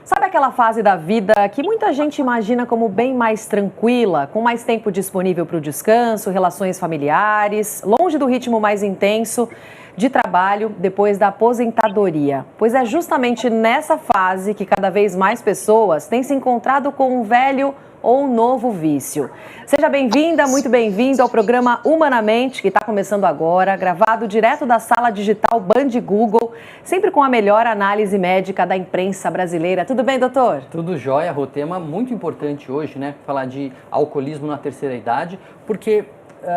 Sabe aquela fase da vida que muita gente imagina como bem mais tranquila, com mais tempo disponível para o descanso, relações familiares, longe do ritmo mais intenso de trabalho depois da aposentadoria? Pois é justamente nessa fase que cada vez mais pessoas têm se encontrado com um velho ou um novo vício. Seja bem-vinda, muito bem-vindo ao programa Humanamente, que está começando agora, gravado direto da sala digital Band Google, sempre com a melhor análise médica da imprensa brasileira. Tudo bem, doutor? Tudo jóia, Rô. Tema muito importante hoje, né? Falar de alcoolismo na terceira idade, porque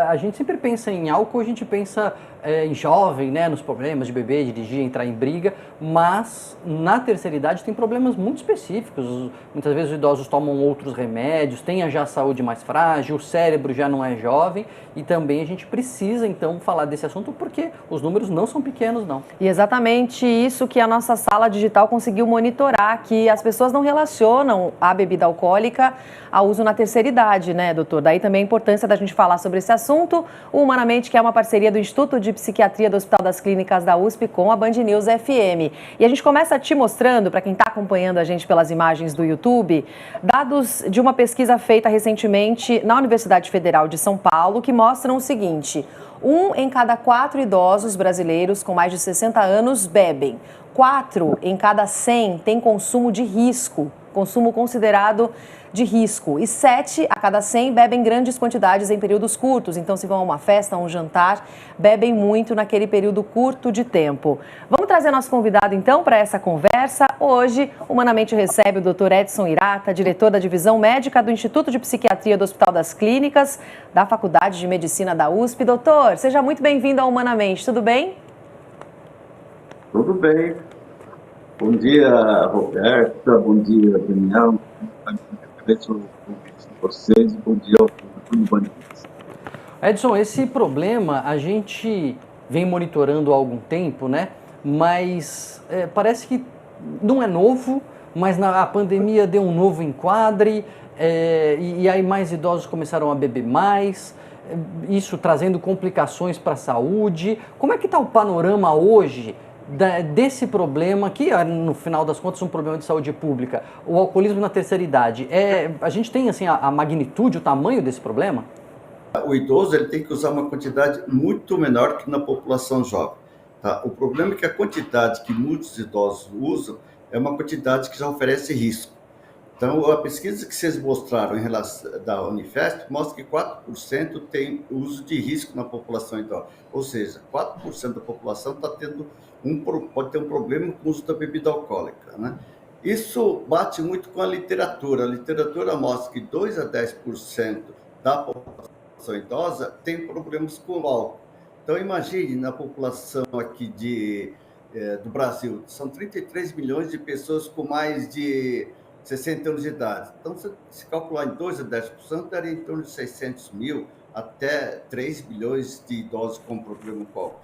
a gente sempre pensa em álcool, a gente pensa em jovem, né? Nos problemas de beber, dirigir, entrar em briga, mas na terceira idade tem problemas muito específicos. Muitas vezes os idosos tomam outros remédios, têm já a saúde mais frágil, o cérebro já não é jovem e também a gente precisa então falar desse assunto porque os números não são pequenos, não. E exatamente isso que a nossa sala digital conseguiu monitorar, que as pessoas não relacionam a bebida alcoólica ao uso na terceira idade, né, doutor? Daí também a importância da gente falar sobre esse assunto. O Humanamente, que é uma parceria do Instituto de Psiquiatria do Hospital das Clínicas da USP com a Band News FM. E a gente começa te mostrando, para quem está acompanhando a gente pelas imagens do YouTube, dados de uma pesquisa feita recentemente na Universidade Federal de São Paulo, que mostram o seguinte: 1 em cada 4 idosos brasileiros com mais de 60 anos bebem. 4 em cada 100 têm consumo de risco, consumo considerado de risco. E 7 a cada 100 bebem grandes quantidades em períodos curtos. Então, se vão a uma festa, a um jantar, bebem muito naquele período curto de tempo. Vamos trazer nosso convidado, então, para essa conversa. Hoje, Humanamente recebe o Dr. Edson Hirata, diretor da Divisão Médica do Instituto de Psiquiatria do Hospital das Clínicas, da Faculdade de Medicina da USP. Doutor, seja muito bem-vindo ao Humanamente. Tudo bem? Tudo bem. Bom dia, Roberta. Bom dia, Daniel. Agradeço o convite de vocês. Bom dia ao público do Band News. Edson, esse problema a gente vem monitorando há algum tempo, né? Mas parece que não é novo, mas a pandemia deu um novo enquadre e aí mais idosos começaram a beber mais, isso trazendo complicações para a saúde. Como é que está o panorama hoje desse problema, que no final das contas é um problema de saúde pública, o alcoolismo na terceira idade? A gente tem assim, a magnitude, o tamanho desse problema? O idoso ele tem que usar uma quantidade muito menor que na população jovem. Tá? O problema é que a quantidade que muitos idosos usam é uma quantidade que já oferece risco. Então, a pesquisa que vocês mostraram em relação da Unifesp mostra que 4% tem uso de risco na população idosa. Ou seja, 4% da população pode ter um problema com o uso da bebida alcoólica, né? Isso bate muito com a literatura. A literatura mostra que 2 a 10% da população idosa tem problemas com o álcool. Então, imagine na população aqui do Brasil, são 33 milhões de pessoas com mais de 60 anos de idade. Então, se calcular em 2 a 10%, daria em torno de 600 mil até 3 milhões de idosos com problema com álcool.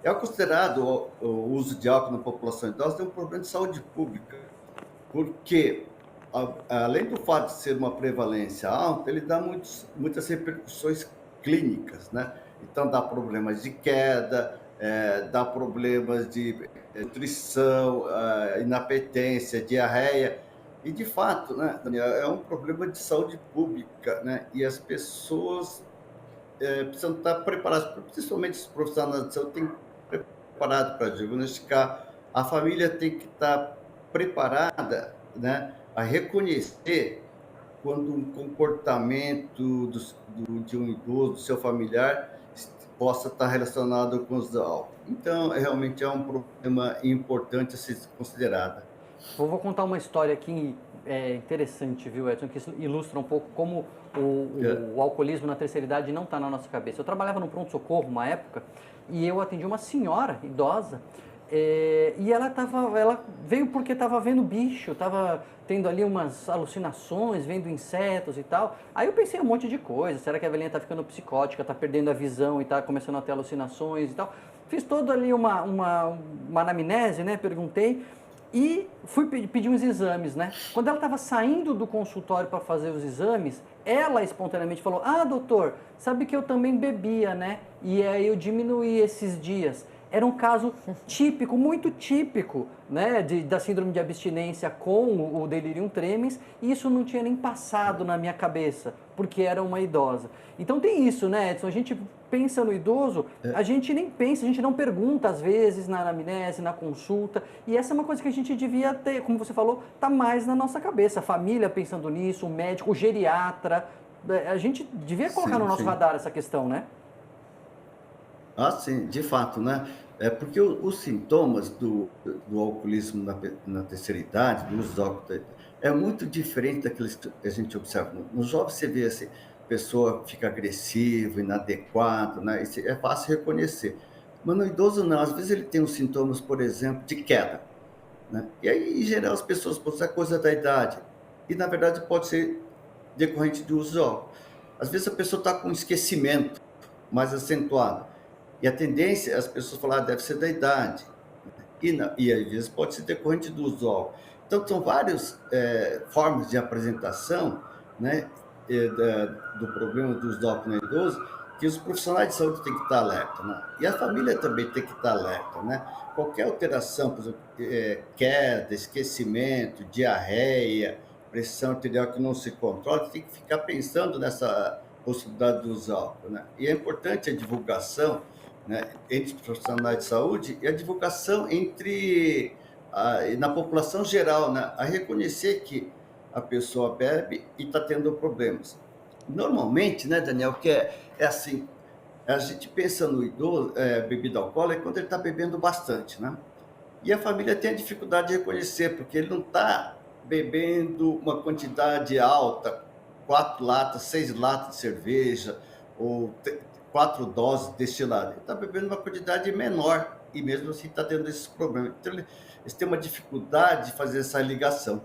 É considerado o uso de álcool na população idosa um problema de saúde pública, porque, além do fato de ser uma prevalência alta, ele dá muitas repercussões clínicas, né? Então, dá problemas de queda, dá problemas de nutrição, inapetência, diarreia. E, de fato, né, Daniel, é um problema de saúde pública, né? E as pessoas precisam estar preparadas, principalmente os profissionais de saúde têm que estar preparados para diagnosticar. A família tem que estar preparada, né, a reconhecer quando um comportamento de um idoso, do seu familiar, possa estar relacionado com os álcool. Então, realmente é um problema importante a ser considerado. Vou contar uma história aqui interessante, viu, Edson, que ilustra um pouco como o alcoolismo na terceira idade não está na nossa cabeça. Eu trabalhava no pronto-socorro uma época e eu atendi uma senhora idosa e ela veio porque estava vendo bicho, estava tendo ali umas alucinações, vendo insetos e tal. Aí eu pensei um monte de coisa. Será que a velhinha está ficando psicótica, está perdendo a visão e está começando a ter alucinações e tal? Fiz toda ali uma anamnese, né? Perguntei. E fui pedir uns exames, né? Quando ela estava saindo do consultório para fazer os exames, ela espontaneamente falou: "Ah, doutor, sabe que eu também bebia, né? E aí eu diminuí esses dias." era um caso típico, muito típico, né, da síndrome de abstinência com o delirium tremens, e isso não tinha nem passado na minha cabeça, porque era uma idosa. Então tem isso, né, Edson? A gente pensa no idoso, a gente nem pensa, a gente não pergunta às vezes na anamnese, na consulta, e essa é uma coisa que a gente devia ter, como você falou, tá mais na nossa cabeça, a família pensando nisso, o médico, o geriatra, a gente devia colocar no nosso radar essa questão, né? Ah, sim, de fato, né? É porque os sintomas do alcoolismo na terceira idade, do uso do álcool, é muito diferente daqueles que a gente observa. No jovem você vê assim, a pessoa fica agressiva, inadequada, né? Isso é fácil reconhecer. Mas no idoso não, às vezes ele tem os sintomas, por exemplo, de queda, né? E aí, em geral, as pessoas pensam que é coisa da idade. E, na verdade, pode ser decorrente do uso do álcool. Às vezes a pessoa está com esquecimento mais acentuado. E a tendência é as pessoas falar, deve ser da idade. E às vezes pode ser decorrente do uso do álcool. Então, são várias formas de apresentação, né, do problema do uso do álcool no idoso, que os profissionais de saúde têm que estar alerta, né? E a família também tem que estar alerta, né? Qualquer alteração, por exemplo, queda, esquecimento, diarreia, pressão arterial que não se controla, tem que ficar pensando nessa possibilidade do uso do álcool, né? E é importante a divulgação, né, entre os profissionais de saúde e a divulgação na população geral, né, a reconhecer que a pessoa bebe e está tendo problemas. Normalmente, né, Daniel, que é assim, a gente pensa no idoso, bebida alcoólica, quando ele está bebendo bastante, né? E a família tem a dificuldade de reconhecer, porque ele não está bebendo uma quantidade alta, 4 latas, 6 latas de cerveja, ou 4 doses destiladas. Ele está bebendo uma quantidade menor e mesmo assim está tendo esses problemas. Então, eles têm uma dificuldade de fazer essa ligação.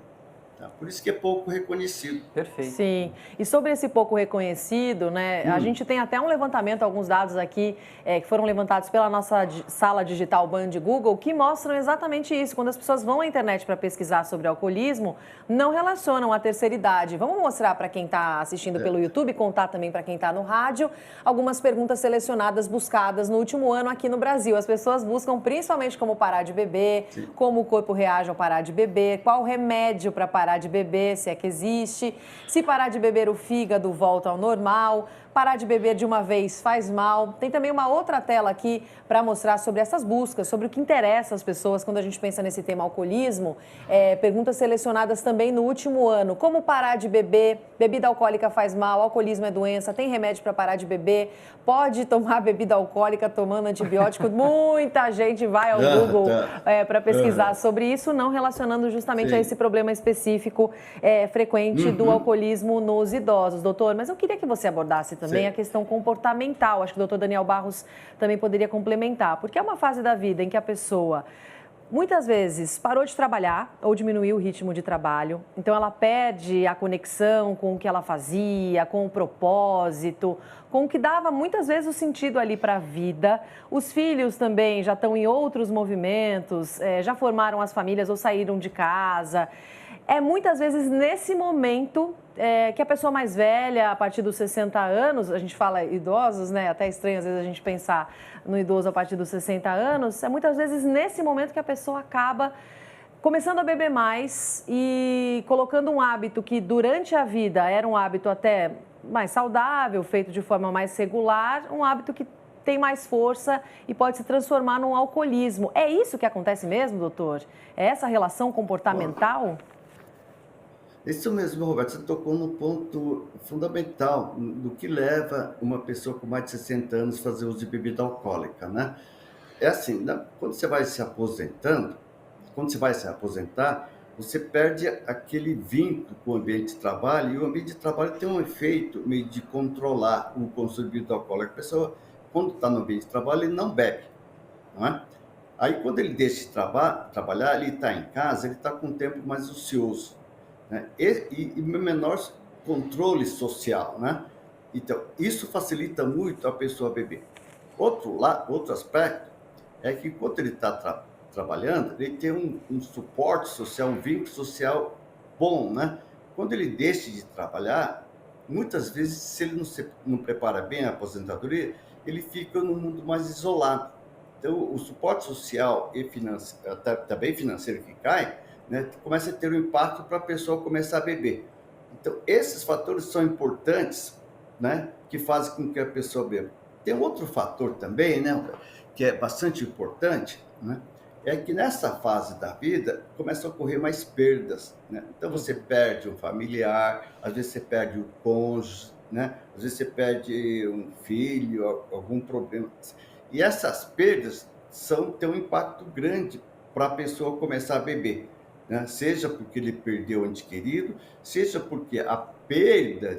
Tá? Por isso que é pouco reconhecido. Perfeito. Sim. E sobre esse pouco reconhecido, né? A gente tem até um levantamento, alguns dados aqui que foram levantados pela nossa sala digital Band Google, que mostram exatamente isso. Quando as pessoas vão à internet para pesquisar sobre alcoolismo, não relacionam a terceira idade. Vamos mostrar para quem está assistindo pelo YouTube, contar também para quem está no rádio, algumas perguntas selecionadas, buscadas no último ano aqui no Brasil. As pessoas buscam principalmente como parar de beber, como o corpo reage ao parar de beber, qual o remédio para parar de beber, se é que existe, se parar de beber o fígado volta ao normal, parar de beber de uma vez faz mal. Tem também uma outra tela aqui para mostrar sobre essas buscas, sobre o que interessa às pessoas quando a gente pensa nesse tema alcoolismo. Perguntas selecionadas também no último ano. Como parar de beber? Bebida alcoólica faz mal, alcoolismo é doença, tem remédio para parar de beber? Pode tomar bebida alcoólica tomando antibiótico? Muita gente vai ao Google para pesquisar sobre isso, não relacionando justamente a esse problema específico frequente do alcoolismo nos idosos. Doutor, mas eu queria que você abordasse também a questão comportamental. Acho que o doutor Daniel Barros também poderia complementar, porque é uma fase da vida em que a pessoa muitas vezes parou de trabalhar ou diminuiu o ritmo de trabalho, então ela perde a conexão com o que ela fazia, com o propósito, com o que dava muitas vezes o sentido ali para a vida. Os filhos também já estão em outros movimentos, já formaram as famílias ou saíram de casa. É muitas vezes nesse momento que a pessoa mais velha, a partir dos 60 anos, a gente fala idosos, né? Até estranho às vezes a gente pensar no idoso a partir dos 60 anos, é muitas vezes nesse momento que a pessoa acaba começando a beber mais e colocando um hábito que durante a vida era um hábito até mais saudável, feito de forma mais regular, um hábito que tem mais força e pode se transformar num alcoolismo. É isso que acontece mesmo, doutor? É essa relação comportamental? Isso mesmo, Roberto, você tocou no ponto fundamental do que leva uma pessoa com mais de 60 anos a fazer uso de bebida alcoólica, né? É assim, né? Quando você vai se aposentando, quando você vai se aposentar, você perde aquele vínculo com o ambiente de trabalho, e o ambiente de trabalho tem um efeito meio de controlar o consumo de bebida alcoólica. A pessoa, quando está no ambiente de trabalho, ele não bebe, não é? Aí, quando ele deixa de trabalhar, ele está em casa, ele está com um tempo mais ocioso, né? E menor controle social, né? Então, isso facilita muito a pessoa beber. Outro aspecto é que, enquanto ele está trabalhando, ele tem um suporte social, um vínculo social bom, né? Quando ele deixa de trabalhar, muitas vezes, se ele não prepara bem a aposentadoria, ele fica num mundo mais isolado. Então, o suporte social e também financeiro que cai, né, começa a ter um impacto para a pessoa começar a beber. Então, esses fatores são importantes, né, que fazem com que a pessoa beba. Tem um outro fator também, né, que é bastante importante, né, é que nessa fase da vida começam a ocorrer mais perdas, né? Então você perde um familiar, às vezes você perde o cônjuge, né? Às vezes você perde um filho, algum problema. E essas perdas têm um impacto grande para a pessoa começar a beber, né? Seja porque ele perdeu o ente querido, seja porque a perda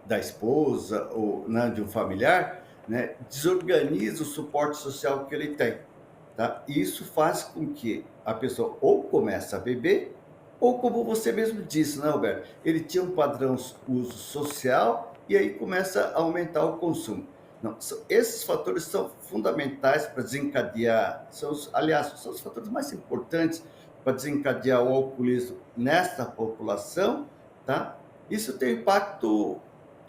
da esposa ou, né, de um familiar, né, desorganiza o suporte social que ele tem. Tá? E isso faz com que a pessoa ou comece a beber, ou como você mesmo disse, né, Alberto? Ele tinha um padrão uso social e aí começa a aumentar o consumo. Não, esses fatores são fundamentais para desencadear, aliás, são os fatores mais importantes para desencadear o alcoolismo nesta população, tá? Isso tem impacto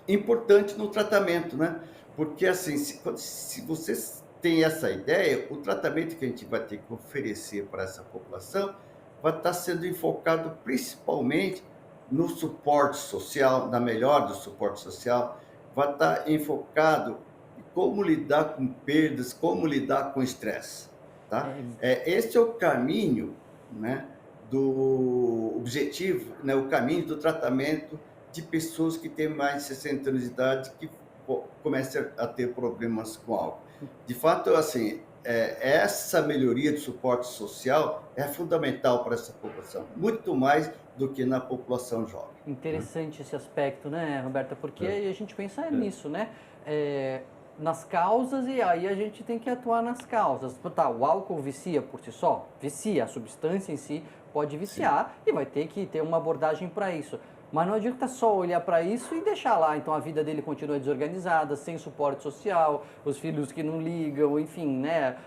importante no tratamento, né? Porque, assim, se você tem essa ideia, o tratamento que a gente vai ter que oferecer para essa população vai estar sendo enfocado principalmente no suporte social, na melhora do suporte social, vai estar enfocado em como lidar com perdas, como lidar com estresse, tá? Esse é o caminho, né, do objetivo, né, o caminho do tratamento de pessoas que têm mais de 60 anos de idade que comecem a ter problemas com álcool. De fato, assim, essa melhoria do suporte social é fundamental para essa população, muito mais do que na população jovem. Interessante esse aspecto, né, Roberta? Porque a gente pensa nisso, né? Nas causas, e aí a gente tem que atuar nas causas. Tá, o álcool vicia por si só? Vicia, a substância em si pode viciar. Sim. E vai ter que ter uma abordagem para isso. Mas não adianta só olhar para isso e deixar lá. Então a vida dele continua desorganizada, sem suporte social, os filhos que não ligam, enfim, né?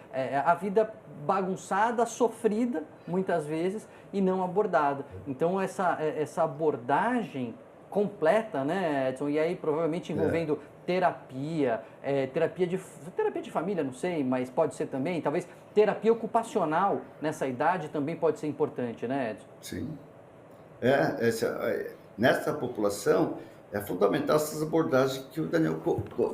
A vida bagunçada, sofrida, muitas vezes, e não abordada. Então essa abordagem completa, né, Edson? E aí provavelmente envolvendo terapia, terapia de família, não sei, mas pode ser também, talvez terapia ocupacional nessa idade também pode ser importante, né, Edson? Sim. Nessa população, é fundamental essas abordagens que o Daniel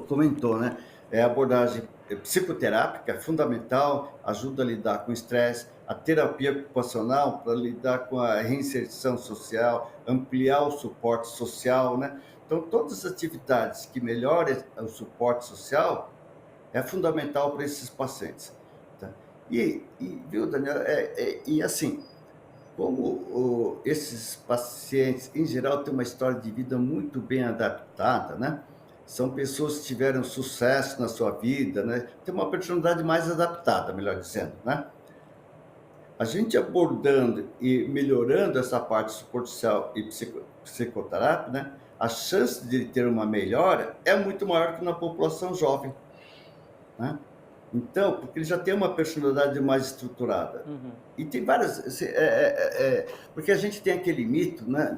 comentou, né? A abordagem psicoterápica é fundamental, ajuda a lidar com o estresse, a terapia ocupacional para lidar com a reinserção social, ampliar o suporte social, né? Então, todas as atividades que melhorem o suporte social é fundamental para esses pacientes. Tá? Viu, Daniel, e assim, como esses pacientes, em geral, têm uma história de vida muito bem adaptada, né? São pessoas que tiveram sucesso na sua vida, né? Tem uma personalidade mais adaptada, melhor dizendo, né? A gente abordando e melhorando essa parte de suporte social e psicoterapia, né? A chance de ter uma melhora é muito maior que na população jovem, né? Então, porque ele já tem uma personalidade mais estruturada. Uhum. E tem várias... porque a gente tem aquele mito, né?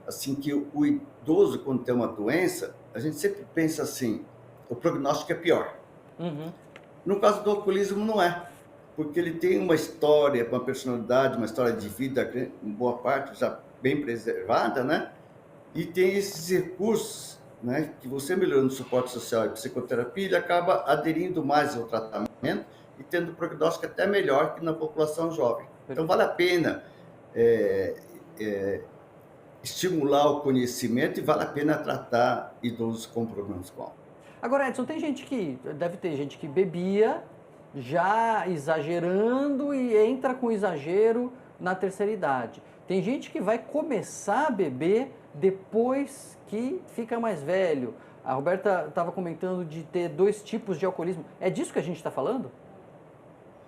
Assim, que o idoso, quando tem uma doença, a gente sempre pensa assim, o prognóstico é pior. Uhum. No caso do alcoolismo, não é. Porque ele tem uma história, uma personalidade, uma história de vida, em boa parte, já bem preservada, né? E tem esses recursos, né, que você melhorando o suporte social e psicoterapia, ele acaba aderindo mais ao tratamento e tendo prognóstico até melhor que na população jovem. Então, vale a pena estimular o conhecimento e vale a pena tratar idosos com problemas com álcool. Agora, Edson, deve ter gente que bebia já exagerando e entra com exagero na terceira idade. Tem gente que vai começar a beber depois que fica mais velho. A Roberta estava comentando de ter 2 tipos de alcoolismo. É disso que a gente está falando?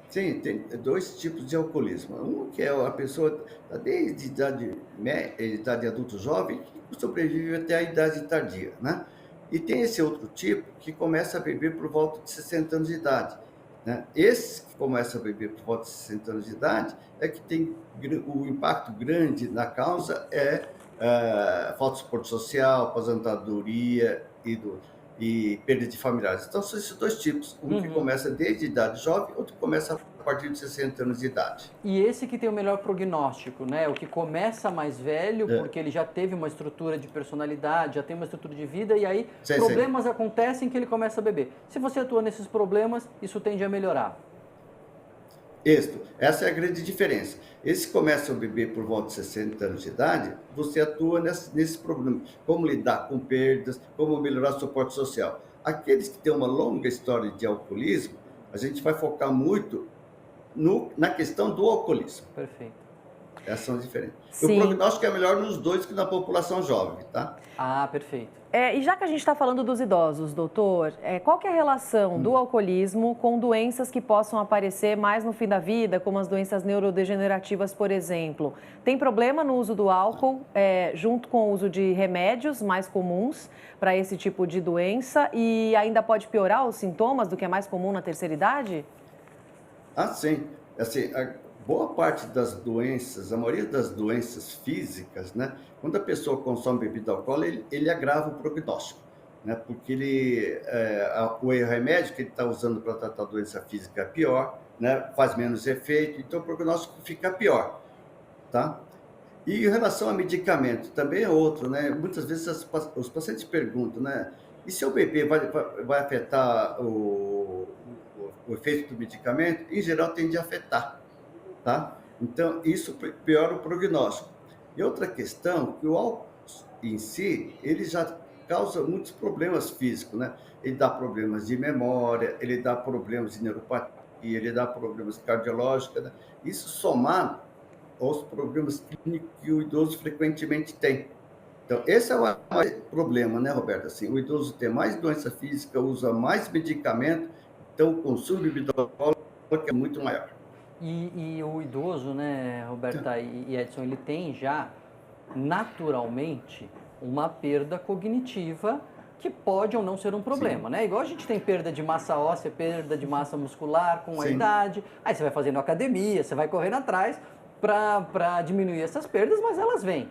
Sim, tem 2 tipos de alcoolismo. Um que é a pessoa desde idade adulto jovem que sobrevive até a idade tardia, né? E tem esse outro tipo que começa a beber por volta de 60 anos de idade, né? Esse que começa a beber por volta de 60 anos de idade é que tem o impacto grande na causa falta de suporte social, aposentadoria e e perda de familiares. Então, são esses dois tipos. Um que começa desde a idade jovem, outro que começa a partir de 60 anos de idade. E esse que tem o melhor prognóstico, né? O que começa mais velho, porque ele já teve uma estrutura de personalidade, já tem uma estrutura de vida, e aí problemas acontecem que ele começa a beber. Se você atua nesses problemas, isso tende a melhorar. Essa é a grande diferença. Esse começa a beber por volta de 60 anos de idade, você atua nesse problema. Como lidar com perdas, como melhorar o suporte social. Aqueles que têm uma longa história de alcoolismo, a gente vai focar muito na questão do alcoolismo. Perfeito. Essas são diferentes. Sim. O prognóstico é melhor nos dois que na população jovem, tá? Ah, perfeito. E já que a gente está falando dos idosos, doutor, qual que é a relação do alcoolismo com doenças que possam aparecer mais no fim da vida, como as doenças neurodegenerativas, por exemplo? Tem problema no uso do álcool, junto com o uso de remédios mais comuns para esse tipo de doença e ainda pode piorar os sintomas do que é mais comum na terceira idade? Ah, sim. Assim, boa parte das doenças, a maioria das doenças físicas, né? Quando a pessoa consome bebida alcoólica, ele agrava o prognóstico, né? Porque o remédio que ele está usando para tratar a doença física é pior, né? Faz menos efeito, então o prognóstico fica pior, tá? E em relação a medicamento, também é outro, né? Muitas vezes os pacientes perguntam, né? E se eu beber vai afetar o efeito do medicamento? Em geral, tende a afetar. Tá? Então, isso piora o prognóstico. E outra questão, que o álcool em si, ele já causa muitos problemas físicos, né? Ele dá problemas de memória, ele dá problemas de neuropatia, ele dá problemas cardiológicos, né? Isso somado aos problemas clínicos que o idoso frequentemente tem. Então, esse é o maior problema, né, Roberto? Assim, o idoso tem mais doença física, usa mais medicamento, então o consumo de bebida alcoólica é muito maior. E o idoso, né, Roberta e Edson, ele tem já naturalmente uma perda cognitiva que pode ou não ser um problema, né? Igual a gente tem perda de massa óssea, perda de massa muscular com a idade, aí você vai fazendo academia, você vai correndo atrás para diminuir essas perdas, mas elas vêm.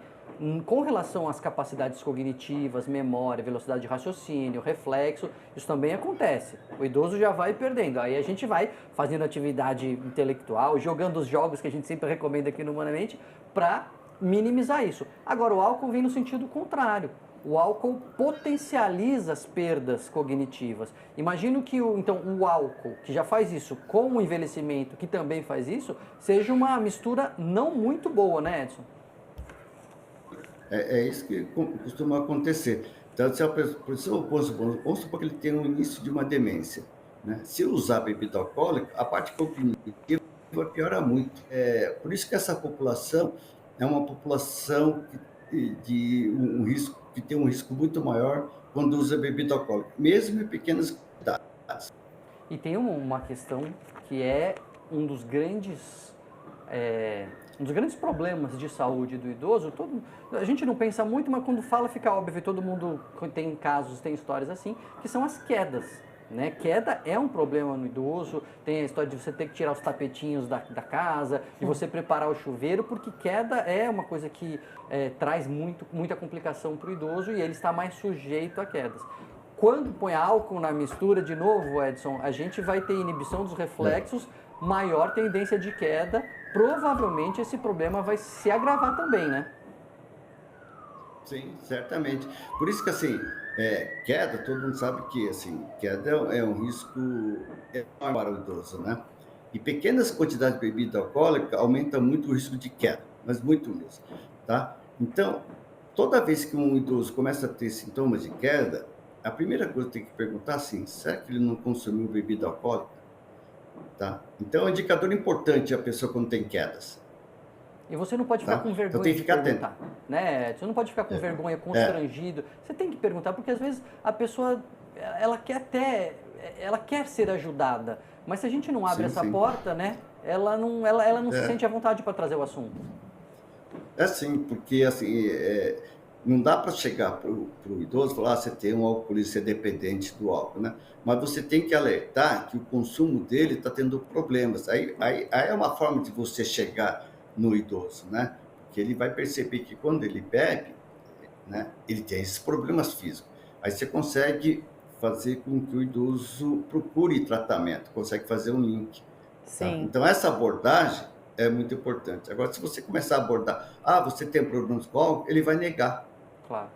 Com relação às capacidades cognitivas, memória, velocidade de raciocínio, reflexo, isso também acontece. O idoso já vai perdendo. Aí a gente vai fazendo atividade intelectual, jogando os jogos que a gente sempre recomenda aqui no Humanamente, para minimizar isso. Agora, o álcool vem no sentido contrário. O álcool potencializa as perdas cognitivas. Imagino que o álcool, que já faz isso, com o envelhecimento, que também faz isso, seja uma mistura não muito boa, né, Edson? É isso que costuma acontecer. Então, se a pessoa, vamos supor que ele tem um início de uma demência, né? Se usar bebida alcoólica, a parte cognitiva piora muito. Por isso que essa população é uma população que tem um risco muito maior quando usa bebida alcoólica, mesmo em pequenas quantidades. E tem uma questão que é um dos grandes problemas de saúde do idoso. A gente não pensa muito, mas quando fala fica óbvio, todo mundo tem casos, tem histórias assim, que são as quedas. Né? Queda é um problema no idoso, tem a história de você ter que tirar os tapetinhos da casa, de você preparar o chuveiro, porque queda é uma coisa que traz muita complicação para o idoso e ele está mais sujeito a quedas. Quando põe álcool na mistura, de novo, Edson, a gente vai ter inibição dos reflexos, maior tendência de queda, provavelmente esse problema vai se agravar também, né? Sim, certamente. Por isso que, assim, queda, todo mundo sabe que, assim, queda é um risco enorme para o idoso, né? E pequenas quantidades de bebida alcoólica aumentam muito o risco de queda, mas muito mesmo, tá? Então, toda vez que um idoso começa a ter sintomas de queda, a primeira coisa que tem que perguntar, assim, será que ele não consumiu bebida alcoólica? Tá? Então, é um indicador importante a pessoa quando tem quedas. E você não pode ficar com vergonha então, tem que ficar de perguntar, né? Você não pode ficar com vergonha, constrangido. Você tem que perguntar, porque às vezes a pessoa, ela quer ser ajudada, mas se a gente não abre essa porta, né? Ela não se sente à vontade para trazer o assunto. É sim, porque assim, não dá para chegar para o idoso e falar, você tem um alcoolismo, você é dependente do álcool, né? Mas você tem que alertar que o consumo dele está tendo problemas. Aí é uma forma de você chegar no idoso, né? Porque ele vai perceber que quando ele bebe, né, ele tem esses problemas físicos. Aí você consegue fazer com que o idoso procure tratamento, consegue fazer um link. Tá? Sim. Então, essa abordagem é muito importante. Agora, se você começar a abordar, você tem problemas com álcool, ele vai negar. Claro.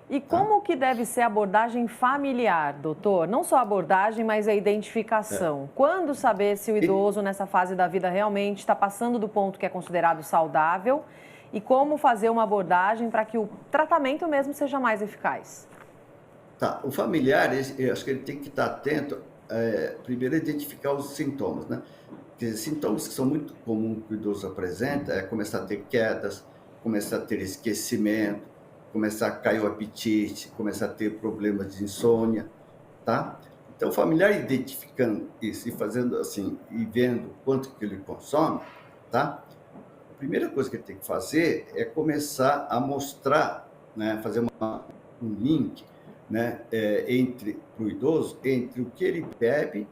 E como que deve ser a abordagem familiar, doutor? Não só a abordagem, mas a identificação. Quando saber se o idoso nessa fase da vida realmente está passando do ponto que é considerado saudável e como fazer uma abordagem para que o tratamento mesmo seja mais eficaz? Tá, o familiar, eu acho que ele tem que estar atento, primeiro, a identificar os sintomas, né? Quer dizer, sintomas que são muito comuns que o idoso apresenta é começar a ter quedas, começar a ter esquecimento, começar a cair o apetite, começar a ter problemas de insônia, tá? Então, o familiar identificando isso e fazendo assim, e vendo quanto que ele consome, tá? A primeira coisa que ele tem que fazer é começar a mostrar, né, fazer um link, né, entre o idoso, entre o que ele bebe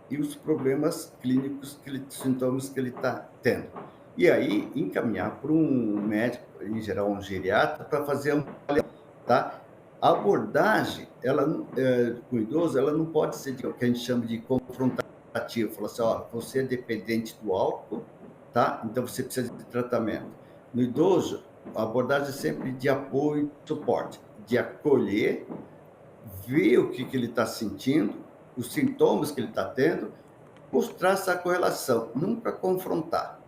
e os problemas clínicos, sintomas que ele está tendo. E aí, encaminhar para um médico, em geral um geriatra, para fazer uma avaliação, tá? A abordagem, com o idoso, ela não pode ser o que a gente chama de confrontativa. Falar assim, você é dependente do álcool, tá? Então você precisa de tratamento. No idoso, a abordagem é sempre de apoio e suporte, de acolher, ver o que ele está sentindo, os sintomas que ele está tendo, mostrar essa correlação, nunca confrontar,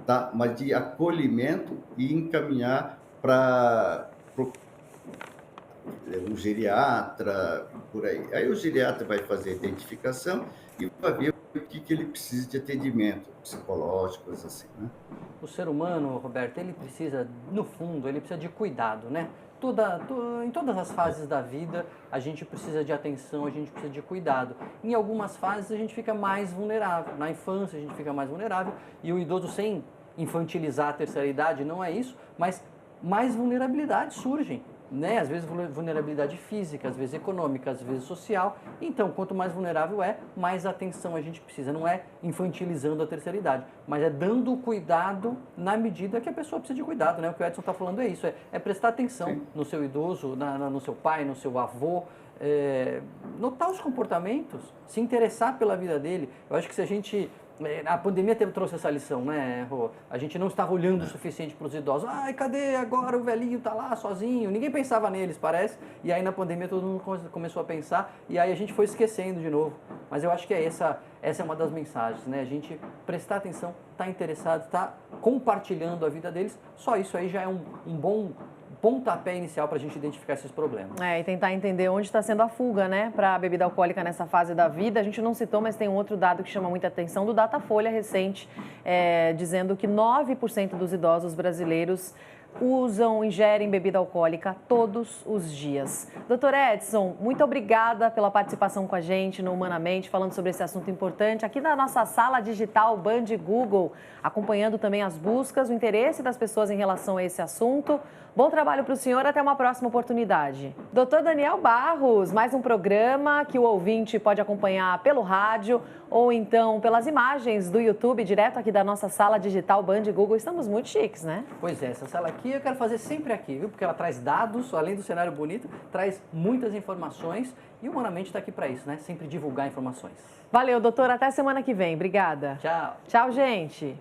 tá? Mas de acolhimento e encaminhar para um geriatra, por aí. Aí o geriatra vai fazer a identificação e vai ver o que ele precisa de atendimento psicológico, coisas assim, né? O ser humano, Roberto, ele precisa, no fundo, ele precisa de cuidado, né? Em todas as fases da vida, a gente precisa de atenção, a gente precisa de cuidado. Em algumas fases, a gente fica mais vulnerável. Na infância, a gente fica mais vulnerável. E o idoso, sem infantilizar a terceira idade, não é isso, mas mais vulnerabilidades surgem, né? Às vezes vulnerabilidade física, às vezes econômica, às vezes social. Então, quanto mais vulnerável mais atenção a gente precisa. Não é infantilizando a terceira idade, mas é dando cuidado na medida que a pessoa precisa de cuidado, né? O que o Edson está falando é isso, é prestar atenção Sim. no seu idoso, no seu pai, no seu avô, notar os comportamentos, se interessar pela vida dele. Eu acho que se a gente... A pandemia trouxe essa lição, né, Rô? A gente não estava olhando o suficiente para os idosos. Ai, cadê agora o velhinho tá lá sozinho? Ninguém pensava neles, parece. E aí na pandemia todo mundo começou a pensar e aí a gente foi esquecendo de novo. Mas eu acho que essa é uma das mensagens, né? A gente prestar atenção, tá interessado, tá compartilhando a vida deles. Só isso aí já é um bom pontapé inicial para a gente identificar esses problemas. E tentar entender onde está sendo a fuga, né, para a bebida alcoólica nessa fase da vida. A gente não citou, mas tem um outro dado que chama muita atenção do Datafolha recente, dizendo que 9% dos idosos brasileiros ingerem bebida alcoólica todos os dias. Doutor Edson, muito obrigada pela participação com a gente no Humanamente, falando sobre esse assunto importante, aqui na nossa sala digital Band Google, acompanhando também as buscas, o interesse das pessoas em relação a esse assunto. Bom trabalho para o senhor, até uma próxima oportunidade. Doutor Daniel Barros, mais um programa que o ouvinte pode acompanhar pelo rádio ou então pelas imagens do YouTube, direto aqui da nossa sala digital Band Google. Estamos muito chiques, né? Pois é, essa sala aqui eu quero fazer sempre aqui, viu? Porque ela traz dados, além do cenário bonito, traz muitas informações e o Humanamente está aqui para isso, né? Sempre divulgar informações. Valeu, doutor. Até semana que vem. Obrigada. Tchau. Tchau, gente.